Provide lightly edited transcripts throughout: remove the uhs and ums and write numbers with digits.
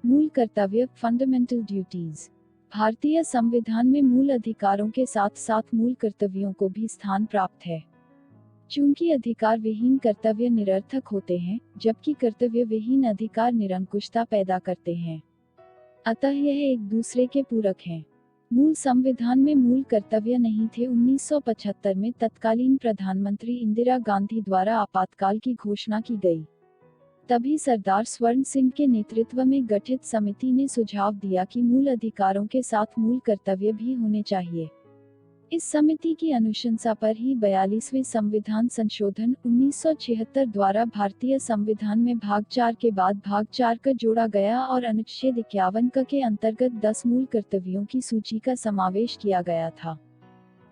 मूल कर्तव्य, fundamental duties. भारतीय संविधान में मूल अधिकारों के साथ साथ मूल कर्तव्यों को भी स्थान प्राप्त है। चूंकि अधिकार विहीन कर्तव्य निरर्थक होते हैं, जबकि कर्तव्य विहीन अधिकार निरंकुशता पैदा करते हैं, अतः यह एक दूसरे के पूरक हैं। मूल संविधान में मूल कर्तव्य नहीं थे। 1975 में तत्कालीन प्रधानमंत्री इंदिरा गांधी द्वारा आपातकाल की घोषणा की गई। तभी सरदार स्वर्ण सिंह के नेतृत्व में गठित समिति ने सुझाव दिया कि मूल अधिकारों के साथ मूल कर्तव्य भी होने चाहिए। इस समिति की अनुशंसा पर ही 42वें संविधान संशोधन 1976 द्वारा भारतीय संविधान में भाग 4 के बाद भाग 4 क जोड़ा गया और अनुच्छेद 51 क के अंतर्गत 10 मूल कर्तव्यों की सूची का समावेश किया गया था।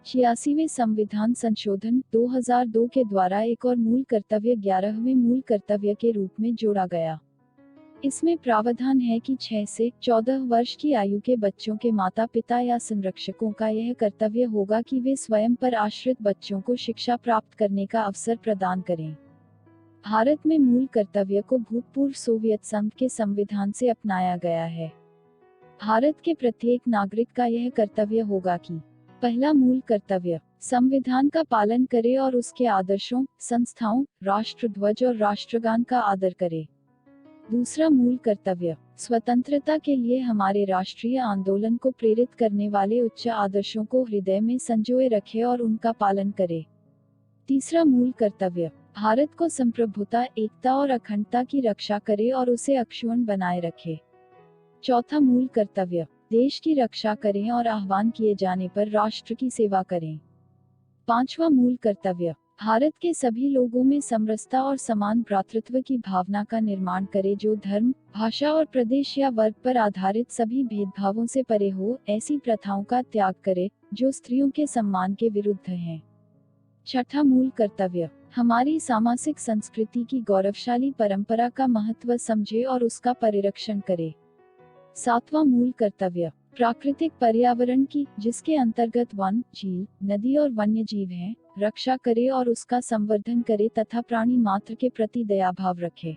86वें संविधान संशोधन 2002 के द्वारा एक और मूल कर्तव्य 11वें मूल कर्तव्य के रूप में जोड़ा गया। इसमें प्रावधान है कि 6 से 14 वर्ष की आयु के बच्चों के माता पिता या संरक्षकों का यह कर्तव्य होगा कि वे स्वयं पर आश्रित बच्चों को शिक्षा प्राप्त करने का अवसर प्रदान करें। भारत में मूल कर्तव्य को भूतपूर्व सोवियत संघ के संविधान से अपनाया गया है। भारत के प्रत्येक नागरिक का यह कर्तव्य होगा कि पहला मूल कर्तव्य, संविधान का पालन करे और उसके आदर्शों, संस्थाओं, राष्ट्रध्वज और राष्ट्रगान का आदर करे। दूसरा मूल कर्तव्य, स्वतंत्रता के लिए हमारे राष्ट्रीय आंदोलन को प्रेरित करने वाले उच्च आदर्शों को हृदय में संजोए रखे और उनका पालन करे। तीसरा मूल कर्तव्य, भारत को संप्रभुता, एकता और अखंडता की रक्षा करे और उसे अक्षुण्ण बनाए रखे। चौथा मूल कर्तव्य, देश की रक्षा करें और आह्वान किए जाने पर राष्ट्र की सेवा करें। पांचवा मूल कर्तव्य, भारत के सभी लोगों में समरसता और समान भ्रातृत्व की भावना का निर्माण करे, जो धर्म, भाषा और प्रदेश या वर्ग पर आधारित सभी भेदभावों से परे हो, ऐसी प्रथाओं का त्याग करे जो स्त्रियों के सम्मान के विरुद्ध हैं। छठा मूल कर्तव्य, हमारी सामाजिक संस्कृति की गौरवशाली परंपरा का महत्व समझे और उसका परिरक्षण करे। सातवां मूल कर्तव्य, प्राकृतिक पर्यावरण की, जिसके अंतर्गत वन, झील, नदी और वन्य जीव हैं, रक्षा करे और उसका संवर्धन करे तथा प्राणी मात्र के प्रति दयाभाव रखे।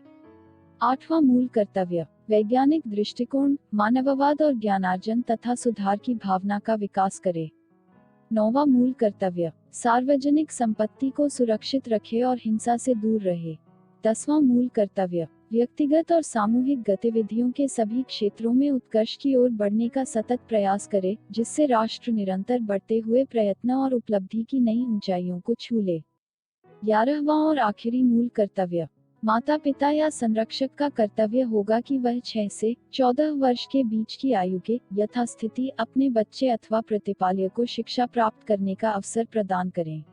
आठवां मूल कर्तव्य, वैज्ञानिक दृष्टिकोण, मानववाद और ज्ञानार्जन तथा सुधार की भावना का विकास करे। नौवां मूल कर्तव्य, सार्वजनिक संपत्ति को सुरक्षित रखे और हिंसा से दूर रहे। 10वां मूल कर्तव्य, व्यक्तिगत और सामूहिक गतिविधियों के सभी क्षेत्रों में उत्कर्ष की ओर बढ़ने का सतत प्रयास करे, जिससे राष्ट्र निरंतर बढ़ते हुए प्रयत्न और उपलब्धि की नई ऊंचाइयों को छू ले। 11वां और आखिरी मूल कर्तव्य, माता पिता या संरक्षक का कर्तव्य होगा कि वह 6 से 14 वर्ष के बीच की आयु के यथास्थिति अपने बच्चे अथवा प्रतिपाल्य को शिक्षा प्राप्त करने का अवसर प्रदान करें।